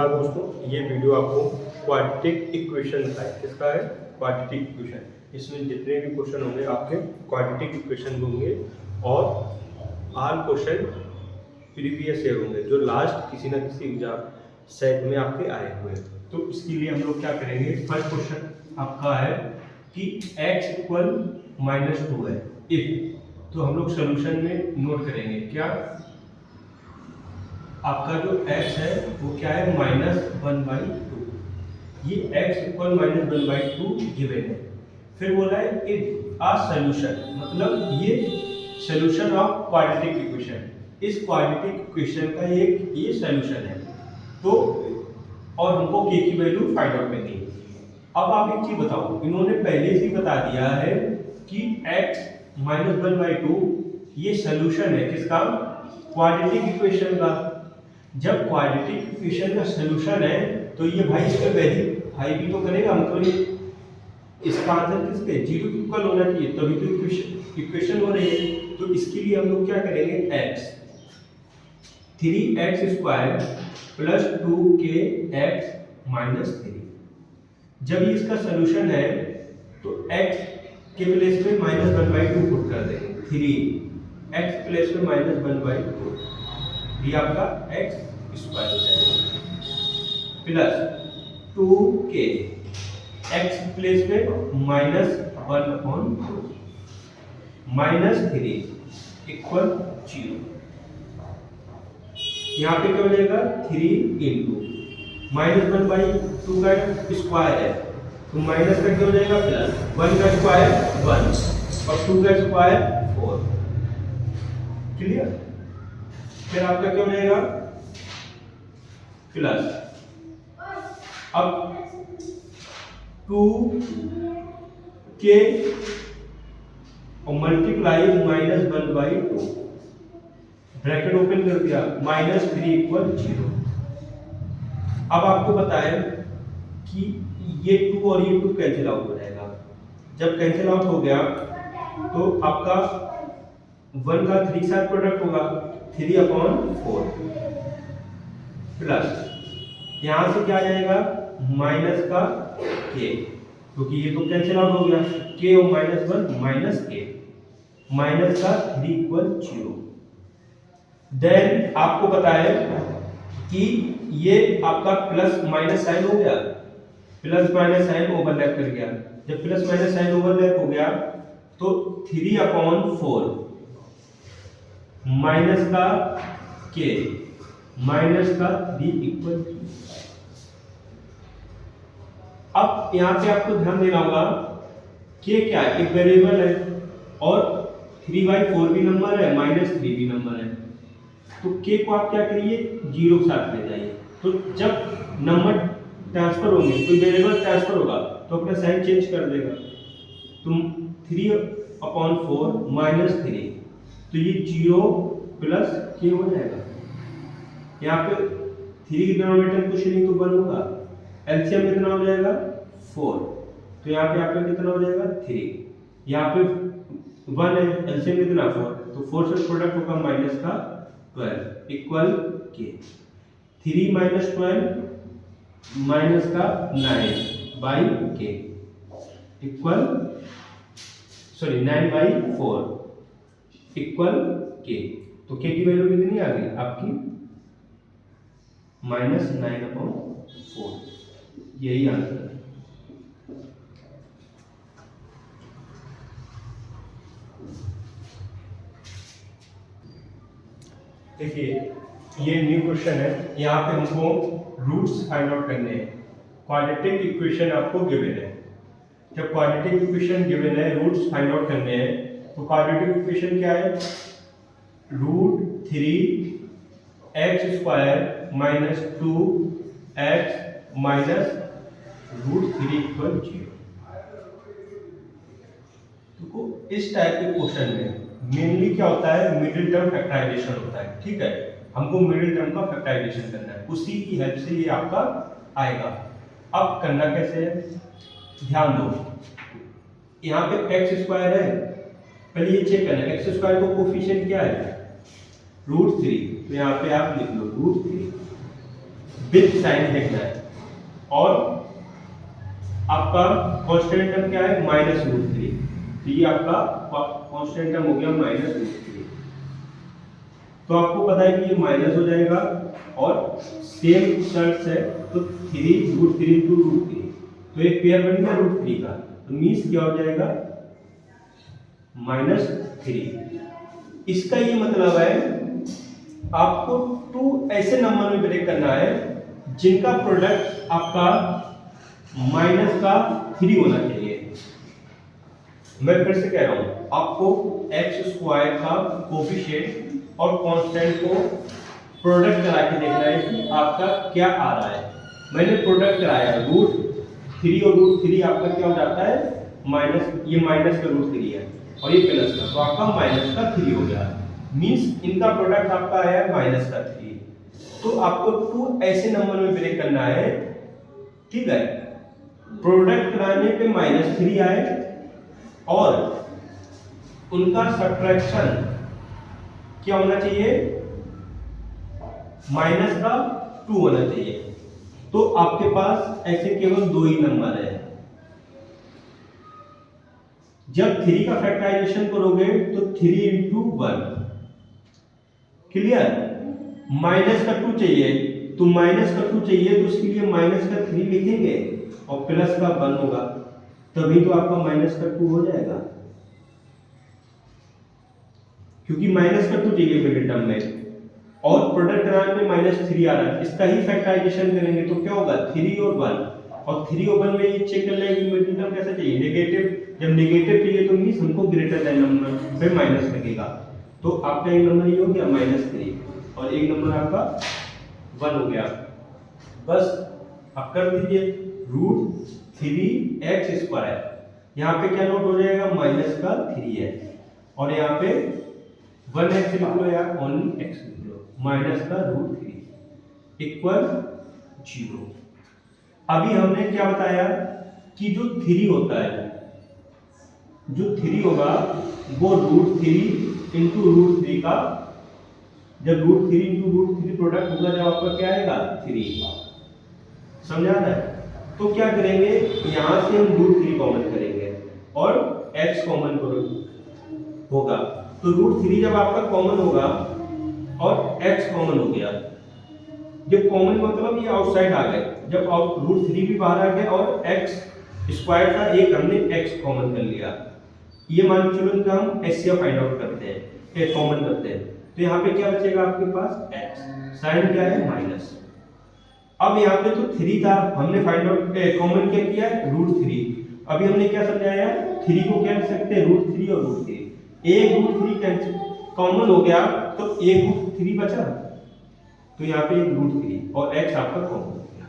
नमस्कार दोस्तों, ये वीडियो आपको क्वाड्रेटिक इक्वेशन का है। किसका है? Quadratic equation. इसमें जितने भी क्वेश्चन होंगे आपके क्वाड्रेटिक इक्वेशन होंगे और आल क्वेश्चन प्रीवियस ईयर होंगे जो लास्ट किसी ना किसी एग्जाम सेट में आपके आए हुए हैं। तो इसके लिए हम लोग क्या करेंगे, फर्स्ट क्वेश्चन आपका है कि x इक्वल -2 है इफ, तो हम लोग सोल्यूशन में नोट करेंगे क्या आपका जो x है वो क्या है, -1/2। ये x इक्वल -1/2 गिवन है। फिर बोला है इफ आ सोल्यूशन, मतलब ये सोल्यूशन ऑफ क्वाड्रेटिक इक्वेशन, इस क्वाड्रेटिक इक्वेशन का ये सोल्यूशन है। तो और हमको k की वैल्यू फाइंड आउट करनी है। अब आप एक चीज बताओ, इन्होंने पहले से बता दिया है कि x -1/2 ये सोल्यूशन है किसका, क्वाड्रेटिक इक्वेशन का। जब क्वाड्रेटिक इक्वेशन का सोल्यूशन है तो ये भाई इसका वेरीफाई भी तो करेगा, मतलब इसका आंसर किसके 0 के इक्वल होना चाहिए, तभी तो इक्वेशन हो रही है। तो इसके लिए हम लोग क्या करेंगे, x 3x² प्लस 2kx -3। जब ये इसका सोल्यूशन है तो x के प्लेस में -1/2 पुट कर देंगे, 3x प्लेस में -1/2, ये आपका x² हो जाएगा प्लस 2k x प्लेस में -1/2 -3 इक्वल 0। यहाँ पे क्या हो जाएगा, 3 इंटू -1/2 का स्क्वायर है तो माइनस का क्या हो जाएगा, प्लस 1 का स्क्वायर 1 और 2 का स्क्वायर 4। क्लियर? फिर आपका क्या हो जाएगा, प्लस अब 2k और मल्टीप्लाई -1/2, ब्रैकेट ओपन कर दिया, -3 इक्वल 0। अब आपको बताया कि ये 2 और ये 2 कैंसिल आउट हो जाएगा। जब कैंसिल आउट हो गया तो आपका 1 का 3 के साथ प्रोडक्ट होगा, 3/4 प्लस यहां से क्या आ जाएगा, माइनस का k, क्योंकि ये तो कैंसिल आउट हो गया, k और -1 -k, माइनस का 3 इक्वल 0। देन आपको बताया कि ये आपका प्लस माइनस साइन हो गया, प्लस माइनस साइन ओवरलैप कर गया। जब प्लस माइनस साइन ओवरलैप हो गया तो 3/4 माइनस का k माइनस का 3 इक्वल। अब यहां पे आपको ध्यान देना होगा, k क्या है, एक वेरिएबल है और 3/4 भी नंबर है, -3 भी नंबर है। तो k को आप क्या करिए, 0 के साथ ले जाइए। तो जब नंबर ट्रांसफर होंगे, कोई वेरिएबल ट्रांसफर होगा तो अपना साइन चेंज कर देगा। तो 3/4 -3, तो ये 0 प्लस k हो जाएगा। यहाँ पे 3 की डिनोमिनेटर कुछ नहीं तो 1 होगा, एलसीएम कितना हो जाएगा 4, तो यहाँ पे आपका कितना हो जाएगा 3, यहाँ पे 1 है, एलसीएम कितना 4, तो 4 से प्रोडक्ट होगा माइनस का 12 इक्वल k। 3 - 12 माइनस का 9/k इक्वल 9/4 इक्वल k। तो k की वैल्यू कितनी आ गई आपकी, -9/4। यही आंसर है। देखिए ये न्यू क्वेश्चन है, यहाँ पे हमको रूट्स फाइंड आउट करने हैं। क्वाड्रेटिक इक्वेशन आपको गिवन है, जब क्वाड्रेटिक इक्वेशन गिवन है रूट्स फाइंड आउट करने हैं, तो क्वाड्रेटिक इक्वेशन क्या है, √3x² -2x -√3 इक्वल 0। देखो इस टाइप के क्वेश्चन में मेनली क्या होता है, मिडिल टर्म फैक्टराइजेशन होता है। ठीक है, हमको मिडिल टर्म का फैक्टराइजेशन करना है, उसी की हेल्प से ये आपका आएगा। अब करना कैसे है, ध्यान दो, यहाँ पे x² है, पहले ये चेक करना है x² का कोफिशिएंट क्या है, √3, तो यहाँ पे आप लिख लो √3 विद साइन लिखना है। और आपका कांस्टेंट टर्म क्या है, -√3। तो ये आपका कांस्टेंट टर्म हो गया -√3। तो आपको पता है कि ये माइनस हो जाएगा और सेम शर्त है तो 3√3 × √3, तो एक पेयर बन गया √3 का, तो मीन्स क्या हो जाएगा -3। इसका ये मतलब है आपको 2 ऐसे नंबर में ब्रेक करना है जिनका प्रोडक्ट आपका -3 होना चाहिए। मैं फिर से कह रहा हूं, आपको x² का कोफिशिएंट और कांस्टेंट को प्रोडक्ट करा के देखना है कि आपका क्या आ रहा है। मैंने प्रोडक्ट कराया, √3 और √3 आपका क्या हो जाता है माइनस, ये माइनस का √3 है और ये प्लस का, तो आपका -3 हो गया। मींस इनका प्रोडक्ट आपका आया -3। तो आपको 2 ऐसे नंबर में ब्रेक करना है, ठीक है, प्रोडक्ट कराने पे -3 आए और उनका सब्ट्रैक्शन क्या होना चाहिए, -2 होना चाहिए। तो आपके पास ऐसे केवल 2 ही नंबर है। जब 3 का फैक्टराइजेशन करोगे तो 3 × 1, क्लियर। -2 चाहिए, तो -2 चाहिए तो उसके लिए -3 लिखेंगे और प्लस का 1 होगा, तभी तो आपका -2 हो जाएगा, क्योंकि -2 चाहिए मिडिल टर्म में और प्रोडक्ट टर्म में -3 आ रहा है। इसका ही फैक्टराइजेशन करेंगे तो क्या होगा 3 और 1, और 3 और 1 में ये चेक कर लेंगे कि मिडिल टर्म कैसा चाहिए, नेगेटिव। जब नेगेटिव चाहिए तो मींस हमको ग्रेटर देन नंबर पे माइनस लगेगा। तो आपका एक नंबर ये हो गया -3 और एक नंबर आपका 1 हो गया। बस आप कर दीजिए √3x², यहाँ पे क्या नोट हो जाएगा -3 है और यहाँ पे 1x लिख लो या ओनली x लिख लो, -√3 = 0। अभी हमने क्या बताया कि जो 3 होता है, जो 3 होगा वो √3 × √3 का, जब √3 × √3 प्रोडक्ट होगा जब आपका क्या आएगा 3, समझ आ रहा है। तो क्या करेंगे, यहां से हम √3 कॉमन करेंगे और x कॉमन होगा, तो √3 जब आपका कॉमन होगा और x कॉमन हो गया, जब कॉमन मतलब ये आउटसाइड आ गए, जब √3 भी बाहर आ गया और x² का एक हमने x कॉमन कर लिया, ये मान के चलो इनका हम HCF फाइंड आउट करते हैं, एक कॉमन करते हैं, तो यहाँ पे क्या बचेगा आपके पास x, साइन क्या है माइनस। अब यहाँ पे तो 3 था, हमने फाइंड आउट कॉमन क्या किया √3, अभी हमने क्या समझाया 3 को क्या लिख सकते हैं √3 और √3, एक √3 कैंसिल कॉमन हो गया तो एक √3 बचा, तो यहाँ पे एक √3 और x आपका कॉमन हो गया,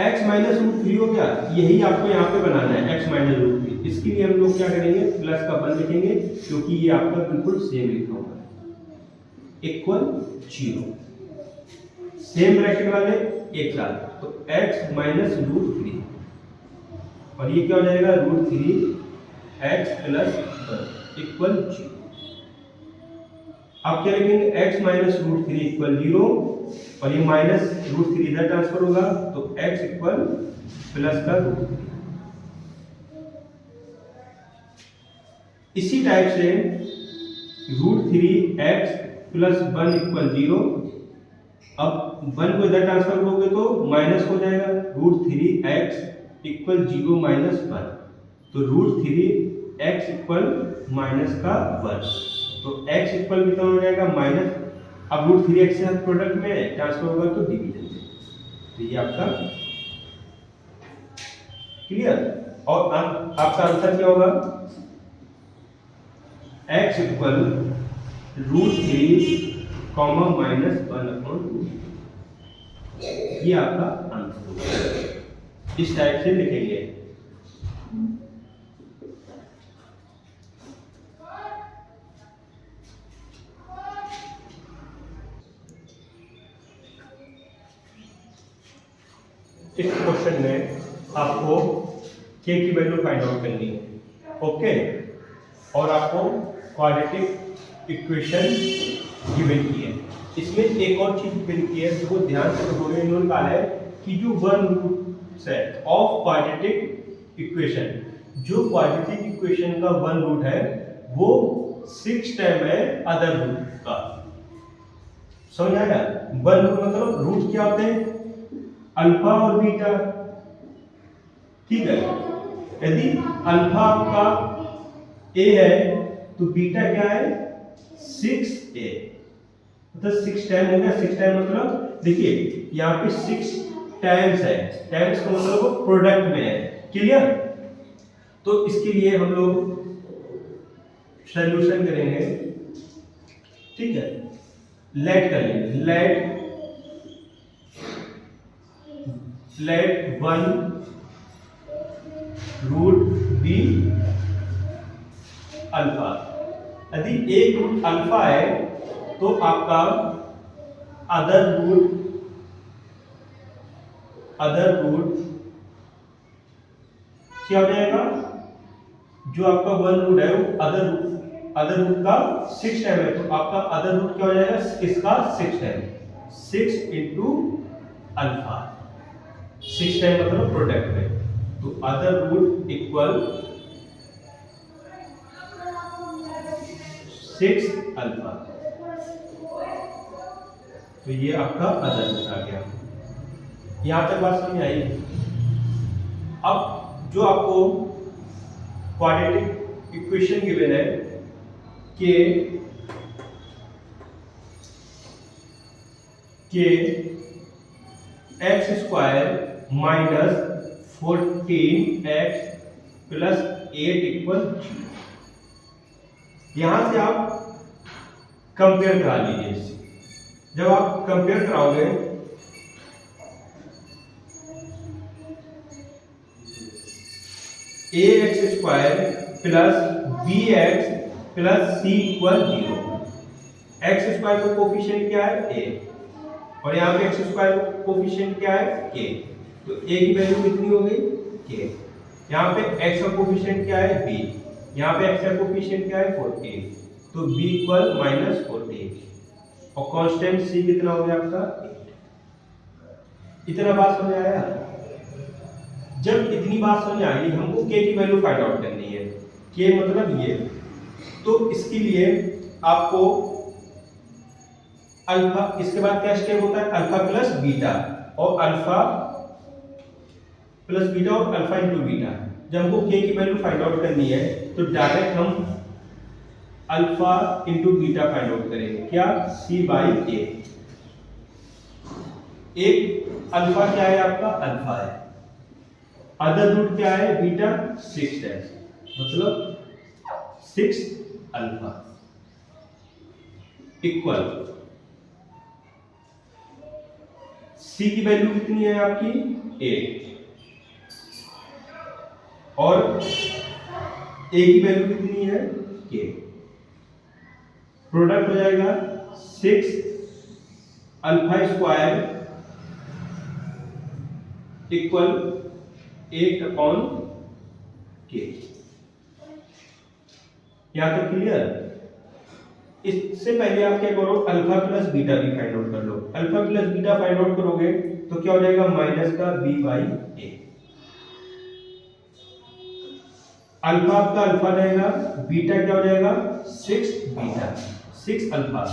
x -√3 हो गया। यही आपको यहाँ पे बनाना है x -√3। इसके लिए हम लोग क्या करेंगे प्लस का 1 लिखेंगे क्योंकि ये आपका बिल्कुल सेम लिखा हुआ है, =0, सेम ब्रैकेट वाले एक साथ, तो x -√3 और ये क्या हो जाएगा √3x + 1 = 0। अब क्या लिखेंगे x -√3 = 0 और ये -√3 इधर ट्रांसफर होगा तो x प्लस का √3। इसी टाइप से √3x + 1 = 0, अब 1 को इधर ट्रांसफर करोगे तो माइनस हो जाएगा, √3x = 0 - 1, तो √3x = -1, तो x इक्वल कितना हो जाएगा माइनस, अब √3x से प्रोडक्ट में ट्रांसफर होगा तो डिवीजन में, तो ये आपका क्लियर। और आपका आंसर क्या होगा x = √3, -1/2, ये आपका आंसर होगा। इस टाइप से लिखेंगे। इस क्वेश्चन में आपको k की वैल्यू फाइंड आउट करनी है, ओके, और आपको क्वाड्रेटिक इक्वेशन गिवन की है। इसमें एक और चीज लिखी है, देखो ध्यान से देखोगे, इन्होंने कहा है कि जो one root set of quadratic equation, जो क्वाड्रेटिक इक्वेशन का वन रूट है वो 6 टाइम है अदर रूट का। समझ आया? वन रूट मतलब रूट क्या होते हैं? अल्फा और बीटा। ठीक है, यदि अल्फा आपका ए है तो बीटा क्या है? 6a, मतलब 6 टाइम हो गया। 6 टाइम मतलब देखिए यहाँ पे 6 टाइम्स है, टाइम्स का मतलब वो प्रोडक्ट में है। क्लियर? तो इसके लिए हम लोग सॉल्यूशन करेंगे। ठीक है, लेट कर लेंगे, let one root be alpha. यदि एक रूट अल्फा है तो आपका अदर रूट क्या हो जाएगा? जो आपका वन रूट है वो अदर रूट का 6 टाइम है, तो आपका अदर रूट क्या हो जाएगा? इसका 6 टाइम, 6 इंटू अल्फा। 6 टाइम मतलब प्रोडक्ट में, तो अदर रूट इक्वल 6 अल्फा। तो ये आपका अदर रूट आ गया। यहां तक बात समझ आई? अब जो आपको क्वाड्रेटिक इक्वेशन गिवन है कि x square minus 14x plus 8 equal 0, यहां से आप कंपेयर करा लीजिए। जब आप कंपेयर कराओगे A x square plus B x plus C equal 0। X square का कोफिशिएंट क्या है? ए, और यहाँ पे एक्स स्क्वायर का कोफिशिएंट क्या है? के। तो ए की वैल्यू कितनी हो गई? के। यहाँ पे एक्स का कोफिशिएंट क्या है? बी। यहाँ पे एक्स का कोफिशिएंट क्या है? 14, तो बी इक्वल माइनस 14, और कांस्टेंट सी कितना हो गया आपका? 8। इतना बात समझ आया? जब इतनी बात समझ आई, हमको के की वैल्यू फाइंड आउट करनी है। के मतलब ये, तो इसके लिए आपको अल्फा, इसके बाद क्या स्टेप होता है? अल्फा प्लस बीटा, और अल्फा प्लस बीटा और अल्फा इंटू बीटा। जब हमको के की वैल्यू फाइंड आउट करनी है तो डायरेक्ट हम alpha into beta find out करेंगे। क्या? सी बाई ए। एक अल्फा क्या है आपका? अल्फा है। अदर रूट क्या है? बीटा 6 है, मतलब 6 अल्फा इक्वल सी की वैल्यू कितनी है आपकी? 8, और ए की वैल्यू कितनी है? के। प्रोडक्ट हो जाएगा 6 अल्फा स्क्वायर इक्वल 8 अपॉन के। यहां तक क्लियर? इससे पहले आप क्या करो? अल्फा प्लस बीटा भी फाइंड आउट कर लो। Alpha plus beta find out करोगे तो क्या हो जाएगा? माइनस का बी बाई ए। अल्फा आपका अल्फा रहेगा, बीटा क्या हो जाएगा? 6 beta, 6 alpha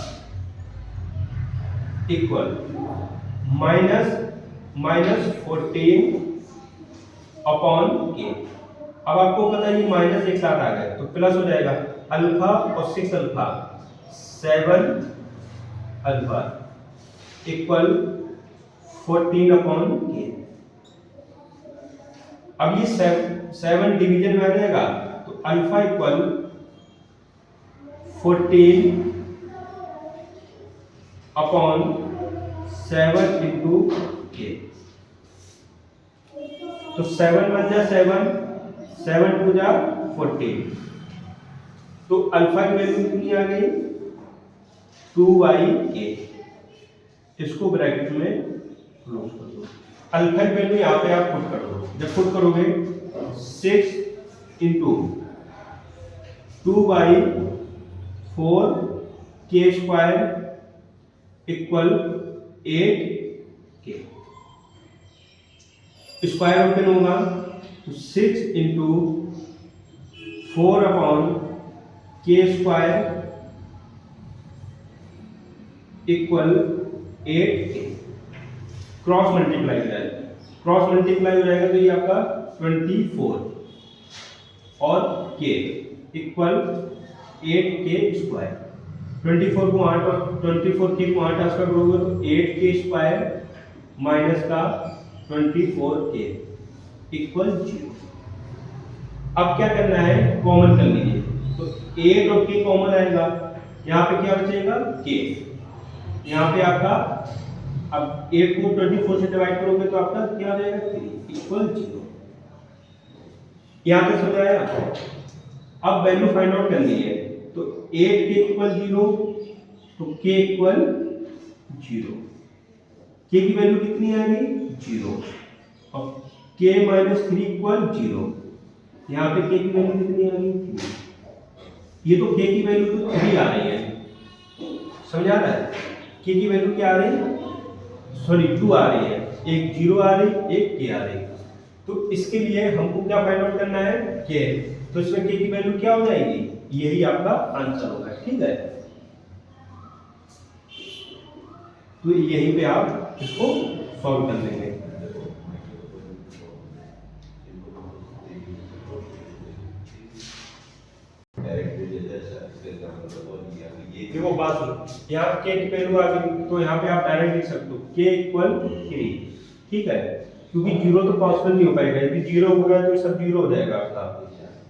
equal minus 14 upon K. अब आपको पता है ये माइनस एक साथ आ गए तो प्लस हो जाएगा। अल्फा और 6 alpha 7 alpha equal 14 upon K. अब ये 7 डिवीजन में आ जाएगा तो अल्फा इक्वल 14 अपॉन 7 इंटू के। तो 7 बन जा 7 टू जा 14, तो अल्फा की वैल्यू कितनी आ गई? 2/a। इसको ब्रैकेट में क्लोज कर दो। अल्फा की वैल्यू यहाँ पे आप पुट कर दो। जब पुट करोगे 6 इंटू 2/4 के स्क्वायर इक्वल 8 के। स्क्वायर रूट में होगा तो 6 इंटू 4 अपॉन के स्क्वायर इक्वल 8 के। क्रॉस मल्टीप्लाई हो जाएगा, क्रॉस मल्टीप्लाई हो जाएगा तो ये आपका 24 और के इक्वल 8 के स्क्वायर। 24 को 8 और 24 के को 8 ट्रांसफर करोगे तो 8 के स्क्वायर माइनस का 24 के इक्वल 0। अब क्या करना है, कॉमन कर लीजिए तो 8 और के कॉमन आएगा, यहाँ पे क्या बचेगा के। यहाँ पे आपका अब 8 को 24 से डिवाइड करोगे तो आपका क्या आ जाएगा 3 इक्वल 0। यहाँ पे समझ आया। अब वैल्यू फाइंड आउट करनी है तो 8 के इक्वल 0 तो के इक्वल 0। के की वैल्यू कितनी आएगी 0 और के माइनस 3 इक्वल 0। यहाँ पे के की वैल्यू कितनी आ रही है 3। ये तो के की वैल्यू तो 3 आ रही है, समझ आ रहा है। के की वैल्यू क्या आ रही है, सॉरी 2 आ रही है, एक 0 आ रही एक के आ रही। तो इसके लिए हमको क्या फाइंड आउट करना है के, तो इसमें के की वैल्यू क्या हो जाएगी, यही आपका आंसर होगा। ठीक है, तो यहीं पे आप इसको सॉल्व कर लेंगे। देखो बात यहाँ के की वैल्यू आ गई तो यहाँ पे आप डायरेक्ट लिख सकते हो के इक्वल 3। ठीक है, क्योंकि 0 तो पॉसिबल नहीं हो पाएगा, यदि 0 होगा तो सब 0 हो जाएगा आपका।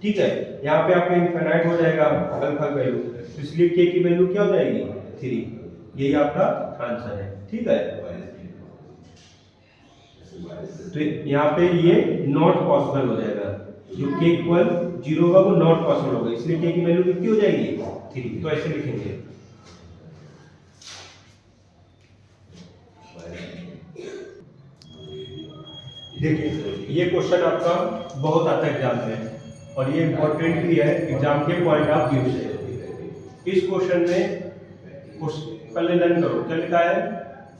ठीक है, यहाँ पे आपका इनफिनाइट हो जाएगा अल्फा वैल्यू, तो इसलिए के की वैल्यू क्या हो जाएगी 3। यही आपका आंसर है। ठीक है, तो यहाँ पे ये नॉट पॉसिबल हो जाएगा, जो के इक्वल 0 होगा वो नॉट पॉसिबल होगा, इसलिए के की वैल्यू कितनी हो जाएगी 3। तो ऐसे लिखेंगे। देखिए ये क्वेश्चन आपका बहुत आता है एग्जाम में और ये इंपॉर्टेंट भी है एग्जाम के पॉइंट ऑफ व्यू से। इस क्वेश्चन में पहले लर्न करो क्या लिखा है,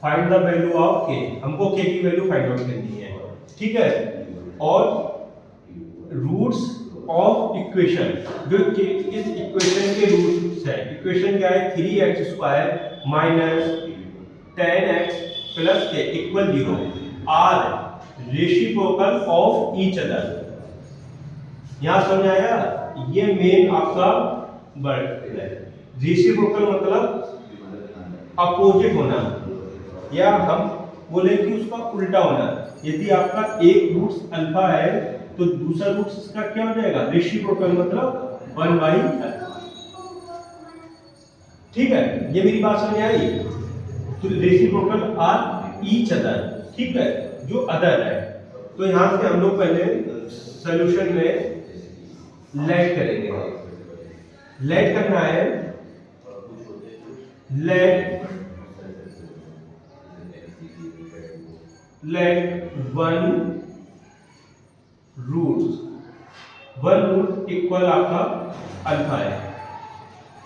फाइंड द वैल्यू ऑफ के। हमको के की वैल्यू फाइंड आउट करनी है। ठीक है, और रूट्स ऑफ इक्वेशन, जो इस इक्वेशन के रूट्स है, इक्वेशन क्या है 3x² minus 10x plus K equal 0 are reciprocal of each other. यहां समझ आया, ये मेन आपका वर्ड है। रेसिप्रोकल मतलब अपोजिट होना, या हम बोले कि उसका उल्टा होना। यदि आपका एक रूट्स अल्फा है तो दूसरा रूट्स इसका क्या हो जाएगा रेसिप्रोकल, मतलब 1/अल्फा। ठीक है, ये मेरी बात समझ आई। तो रेसिप्रोकल आर ईच अदर, ठीक है, जो अदर है। तो यहां से हम लोग पहले सॉल्यूशन में लेट करेंगे। लेट करना है, लेट 1 रूट इक्वल आपका अल्फा है।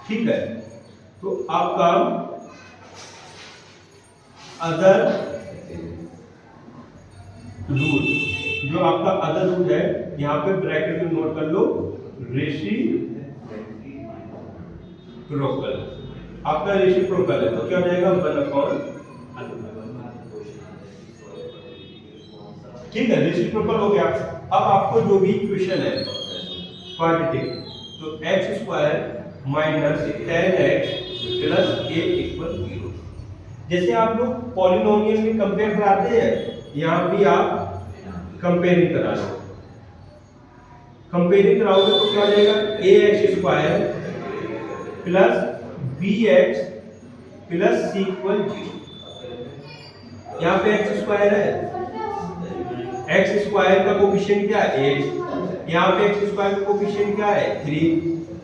ठीक है, तो आपका अदर रूट, जो आपका अदर रूट है यहाँ पे ब्रैकेट में नोट कर लो, रेसिप्रोकल। आपका रेसिप्रोकल है तो क्या हो जाएगा 1/अल्फा। ठीक है, रेसिप्रोकल हो गया। अब आपको जो भी इक्वेशन है क्वाड्रेटिक, तो x² minus 10x plus a equal 0। जैसे आप लोग पॉलिनोमियल में कंपेयर कराते हैं, यहाँ भी आप कंपेयरिंग करा लो। कंपेयरिंग कराओगे तो क्या हो जाएगा ax² plus bx plus c equal 0। यहाँ पे x² है, x² का कोफिशिएंट क्या है 8, यहाँ पे x² का कोफिशिएंट क्या है 3,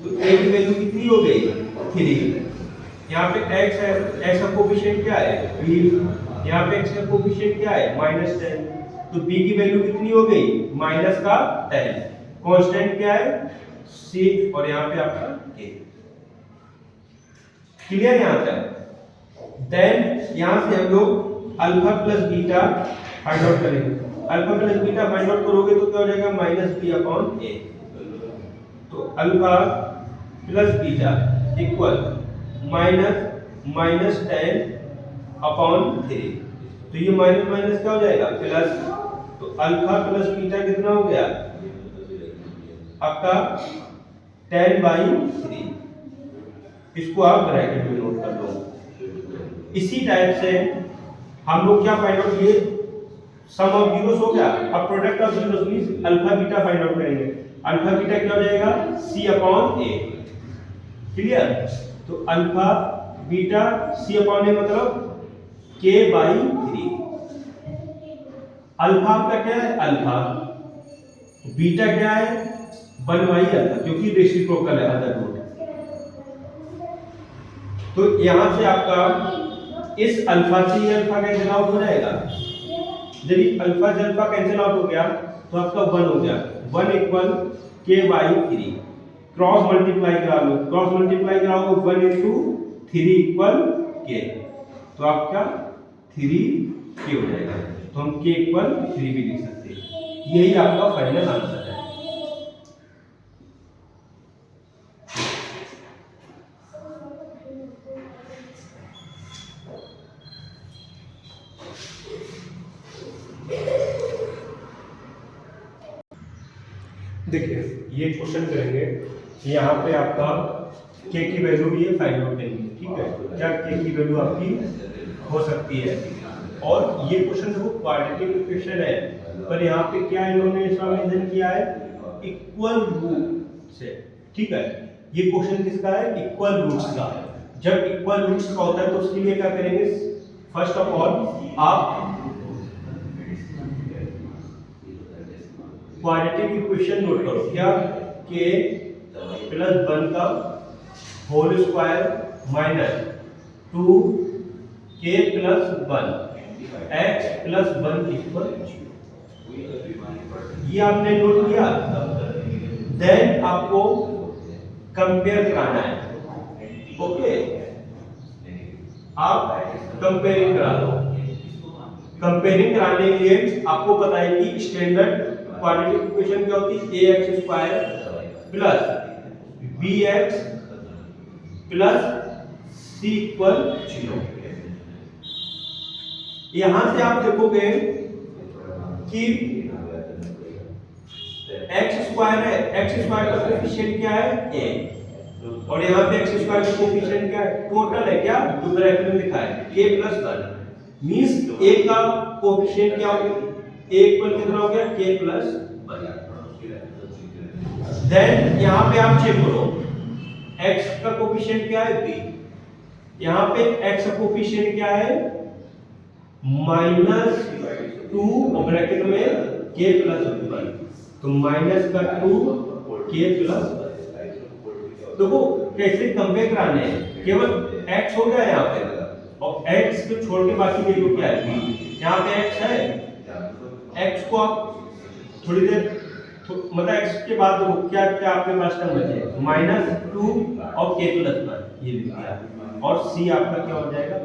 तो a की वैल्यू कितनी हो गई 3। यहाँ पे x है, x का कोफिशिएंट क्या है 20, यहाँ पे x का कोफिशिएंट क्या है -10, तो b की वैल्यू कितनी हो गई -10। कांस्टेंट क्या है c और यहाँ पे आपका k। क्लियर यहाँ तक? देन यहाँ से हम लोग alpha plus beta find out करेंगे। Alpha plus beta find out करोगे तो क्या हो जाएगा माइनस बी अपॉन ए। तो alpha plus beta equal minus 10 upon 3। तो ये माइनस माइनस क्या हो जाएगा प्लस। तो अल्फा प्लस बीटा कितना हो गया आपका 10/3। इसको आप ब्रैकेट में नोट कर लो। इसी टाइप से हम लोग क्या फाइंड आउट किए, सम ऑफ जीरोस हो गया। अब product of zeros means alpha beta find out करेंगे। अल्फा बीटा क्या हो जाएगा c अपॉन a। क्लियर। तो alpha beta c upon a मतलब k/3। अल्फा का क्या है अल्फा, बीटा क्या है 1/अल्फा क्योंकि रेसिप्रोकल है अदर रूट। तो यहां से आपका इस अल्फा से ये अल्फा कैंसिल आउट हो जाएगा। जब अल्फा से अल्फा कैंसिल आउट हो गया तो आपका 1 हो गया। 1 इक्वल k/3। क्रॉस मल्टीप्लाई करा लो, क्रॉस मल्टीप्लाई कराओ 1 into 3 इक्वल k। तो आपका 3k हो जाएगा। तो हम k इक्वल 3 भी लिख सकते हैं। यही आपका फाइनल आंसर है। देखिए ये क्वेश्चन करेंगे, यहाँ पे आपका k की वैल्यू ये फाइंड आउट करेंगे। ठीक है, क्या k की वैल्यू आपकी हो सकती है। और ये क्वेश्चन देखो क्वाड्रेटिक इक्वेशन है, पर यहाँ पे क्या इन्होंने इसका मेंशन किया है इक्वल रूट से। ठीक है, ये क्वेश्चन किसका है इक्वल रूट्स का। जब इक्वल रूट्स का होता है तो उसके लिए क्या करेंगे, फर्स्ट ऑफ ऑल आप क्वाड्रेटिक इक्वेशन नोट करो। क्या k प्लस 1 का whole square minus 2k plus 1 x plus 1 equal 0। ये आपने नोट किया। देन आपको कंपेयर कराना है। ओके, आप कंपेयरिंग करा लो। कंपेयरिंग कराने के लिए आपको पता है कि स्टैंडर्ड क्वाड्रेटिक इक्वेशन क्या होती है ax² plus bx plus c equal 0। यहां से आप देखोगे कि x² है, x² का कोएफिशिएंट क्या है a, और यहाँ पे x² का कोएफिशिएंट क्या है टोटल है। क्या जो ब्रैकेट में लिखा है k प्लस 1 मींस a का कोएफिशिएंट क्या हो गया a इक्वल कितना हो गया k प्लस 1। देन यहाँ पे आप चेक करो x का कोएफिशिएंट क्या है b, यहाँ पे x का कोएफिशिएंट क्या है -2 और ब्रैकेट में k प्लस 1। तो माइनस का 2 k प्लस 1। देखो कैसे कंपेयर कराने हैं, केवल x हो गया यहाँ पे और x को छोड़ के बाकी वैल्यू क्या है b। यहाँ पे x है, x को आप थोड़ी देर मतलब x के बाद देखो क्या क्या आपके पास टर्म बचे -2 और k प्लस 1 ये लिख दिया, और c आपका क्या हो जाएगा।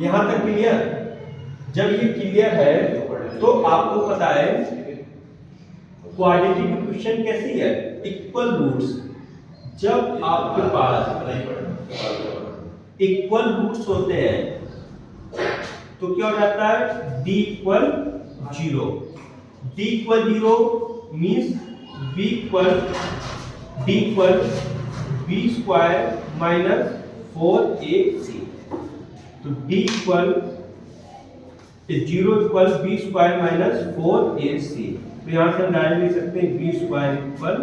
यहां तक क्लियर। जब ये क्लियर है तो आपको पता है क्वाड्रेटिक इक्वेशन कैसी है इक्वल रूट्स। जब आपके पास इक्वल रूट्स होते हैं तो क्या हो जाता है d equal 0। d equal 0 means b equal b square minus 4ac। तो d equal 0 equal b square minus 4ac। तो यहां से हम डायरेक्ट लिख सकते हैं b स्क्वायर इक्वल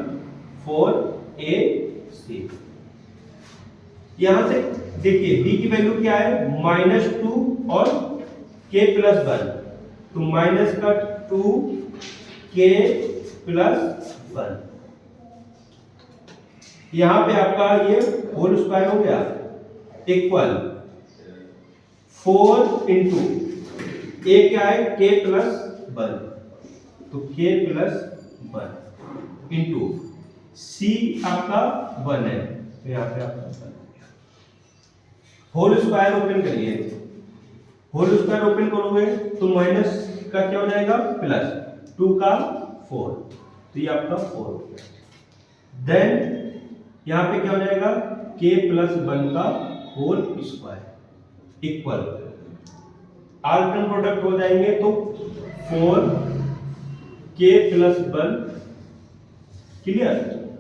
4ac। यहां से देखिए d की वैल्यू क्या है -2 और k प्लस 1। तो माइनस का 2 k प्लस 1। यहां पे आपका ये होल स्क्वायर हो गया इक्वल 4 इंटू a क्या है k प्लस 1। तो k प्लस 1 इंटू c आपका 1 है। तो यहाँ पे आपका 1 हो गया। होल स्क्वायर ओपन करिए, होल स्क्वायर ओपन करोगे तो माइनस का क्या हो जाएगा प्लस, 2 का 4, तो ये आपका 4 हो गया। देन यहाँ पे क्या हो जाएगा k प्लस 1 का होल स्क्वायर इक्वल, आल टर्म प्रोडक्ट हो जाएंगे तो 4k प्लस 1, क्लियर।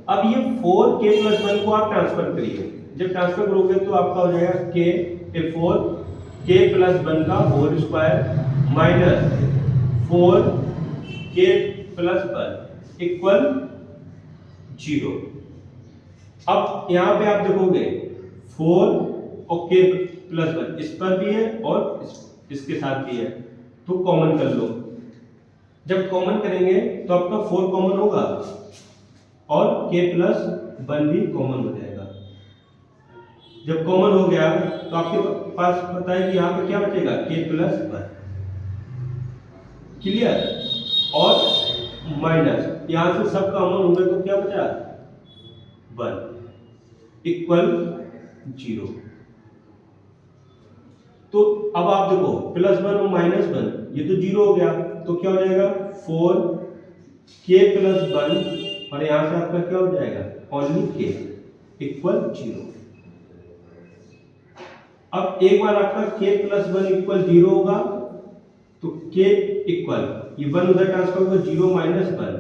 अब ये 4k प्लस 1 को आप ट्रांसफर करिए, जब ट्रांसफर करोगे तो आपका हो जाएगा k प्लस 1 का whole square minus 4k plus 1 equal 0। अब यहाँ पे आप देखोगे 4 और k प्लस 1 इस पर भी है और इसके साथ भी है, तो कॉमन कर लो। जब कॉमन करेंगे तो आपका 4 कॉमन होगा और k प्लस 1 भी कॉमन हो जाएगा। जब कॉमन हो गया तो आपके पास पता है कि यहाँ पे क्या बचेगा k प्लस 1, क्लियर। और माइनस यहाँ से सब कॉमन हो गए तो क्या बचा 1 इक्वल 0। तो अब आप देखो प्लस 1 और माइनस 1 ये तो 0 हो गया, तो क्या हो जाएगा 4k प्लस 1 और यहां से आपका क्या हो जाएगा ओनली k इक्वल 0। अब एक बार आपका k प्लस 1 इक्वल 0 होगा तो k इक्वल ये 1 उधर ट्रांसफर होगा 0 माइनस 1,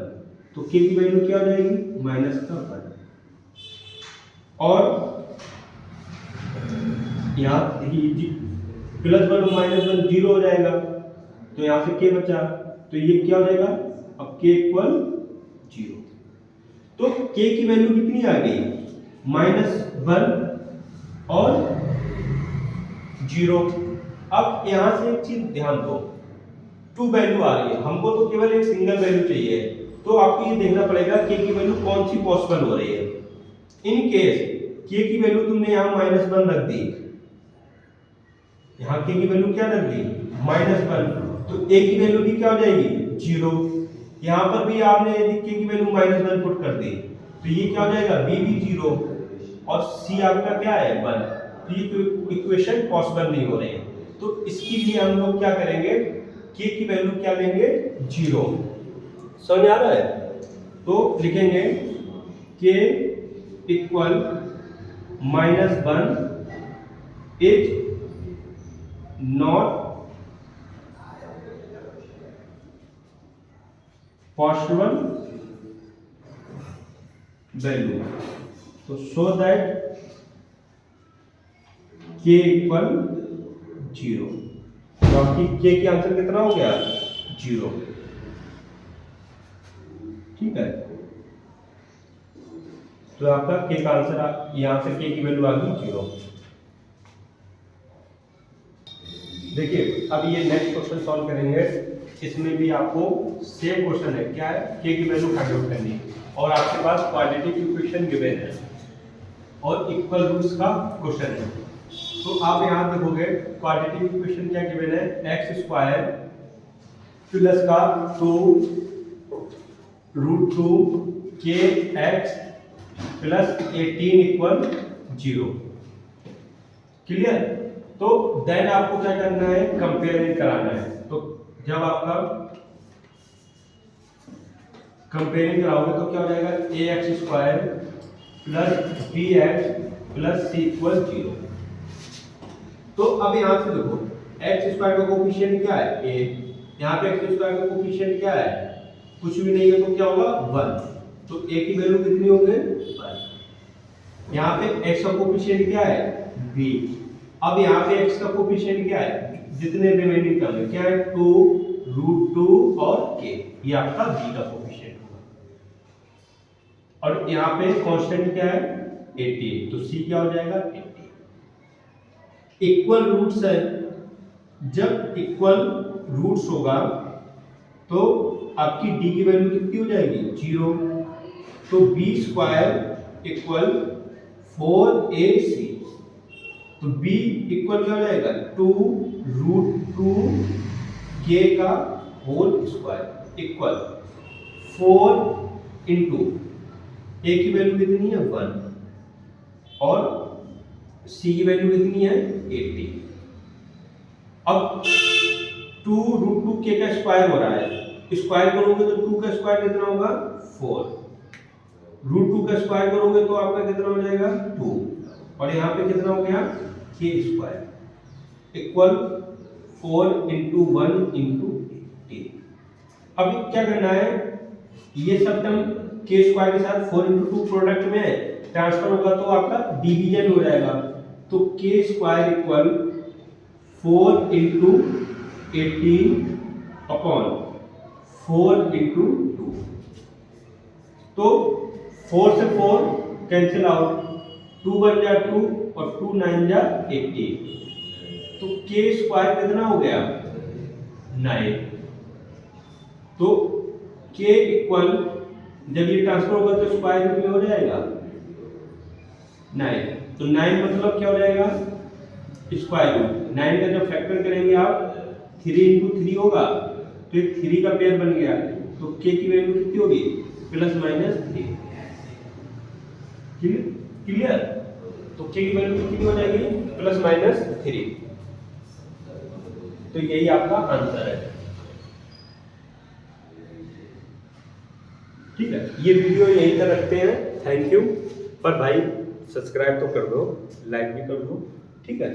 तो k की वैल्यू क्या हो जाएगी माइनस का 1। और यहाँ प्लस 1 और माइनस 1 0 हो जाएगा, तो यहाँ से k बचा, तो ये क्या हो जाएगा अब k इक्वल 0। तो k की वैल्यू कितनी आ गई -1 और 0। अब यहाँ से एक चीज ध्यान दो, 2 वैल्यू आ रही है, हमको तो केवल एक सिंगल वैल्यू चाहिए, तो आपको ये देखना पड़ेगा k की वैल्यू कौन सी पॉसिबल हो रही है। इन केस k की वैल्यू तुमने यहाँ -1 रख दी, यहाँ k की वैल्यू क्या रख दी -1, तो a की वैल्यू भी क्या हो जाएगी 0। यहाँ पर भी आपने यदि k की वैल्यू -1 पुट कर दी तो ये क्या हो जाएगा b भी 0 और c आपका क्या है 1, तो ये इक्वेशन पॉसिबल नहीं हो रहे हैं। तो इसके लिए हम लोग क्या करेंगे k की वैल्यू क्या लेंगे 0, समझ आ रहा है। तो लिखेंगे k equal -1 is not possible value, तो सो दैट k इक्वल 0। तो आपकी k की आंसर कितना हो गया 0, ठीक है। तो आपका k का आंसर यहां से k की वैल्यू आ गई 0। देखिए अब ये नेक्स्ट क्वेश्चन सॉल्व करेंगे, इसमें भी आपको सेम क्वेश्चन है, क्या है k की वैल्यू फाइंड आउट करनी और आपके पास क्वाड्रेटिक इक्वेशन गिवन है और इक्वल रूट्स का क्वेश्चन है। तो आप यहाँ देखोगे क्वाड्रेटिक इक्वेशन क्या गिवन है x² प्लस का 2√2 kx प्लस 18 इक्वल 0, क्लियर। तो देन आपको क्या करना है कंपेयरिंग कराना है। तो जब आपका कंपेयरिंग कराओगे तो क्या हो जाएगा ax² plus bx plus c equal 0। तो अब यहां से देखो x² का कोफिशिएंट क्या है a, यहाँ पे x² का कोफिशिएंट क्या है कुछ भी नहीं है, तो क्या होगा 1, तो a की वैल्यू कितनी होगी 1। यहाँ पे x का कोफिशिएंट क्या है b, अब यहाँ पे x का कोफिशिएंट क्या है जितने रिमेनिंग टर्म है क्या है 2√2 और k, ये आपका b का कोफिशिएंट होगा। और यहाँ पे कांस्टेंट क्या है 80, तो c क्या हो जाएगा 80। इक्वल रूट्स है, जब इक्वल रूट्स होगा तो आपकी d की वैल्यू कितनी हो जाएगी 0, तो b² इक्वल 4ac, तो b इक्वल क्या हो जाएगा 2√2 k का whole square equal 4 into a की वैल्यू कितनी है 1 और c की वैल्यू कितनी है 80। अब 2√2k का स्क्वायर हो रहा है, स्क्वायर करोगे तो 2 का स्क्वायर कितना होगा 4, √2 का स्क्वायर करोगे तो आपका कितना हो जाएगा 2, और यहाँ पे कितना हो गया k square equal 4 into 1 into 80। अब क्या करना है, ये सब टर्म k स्क्वायर के साथ 4 इंटू 2 प्रोडक्ट में ट्रांसफर होगा तो आपका डिवीजन हो जाएगा, तो k square equal 4 into 18 upon 4 into 2, तो 4 से 4 कैंसिल आउट, 2 1 जा 2 और 2 9 जा 18, तो k स्क्वायर कितना हो गया 9। तो k इक्वल जब ये ट्रांसफर होगा तो स्क्वायर रूट में हो जाएगा 9, तो 9 मतलब क्या हो जाएगा स्क्वायर रूट। 9 का जब फैक्टर करेंगे आप 3 इंटू 3 होगा, तो एक 3 का पेयर बन गया, तो k की वैल्यू कितनी होगी प्लस माइनस 3। क्लियर? तो k की वैल्यू कितनी हो जाएगी प्लस माइनस 3। तो यही आपका आंसर है। ठीक है, ये वीडियो यहीं तक रखते हैं। Thank you. पर भाई सब्सक्राइब तो कर दो, लाइक भी कर दो। ठीक है।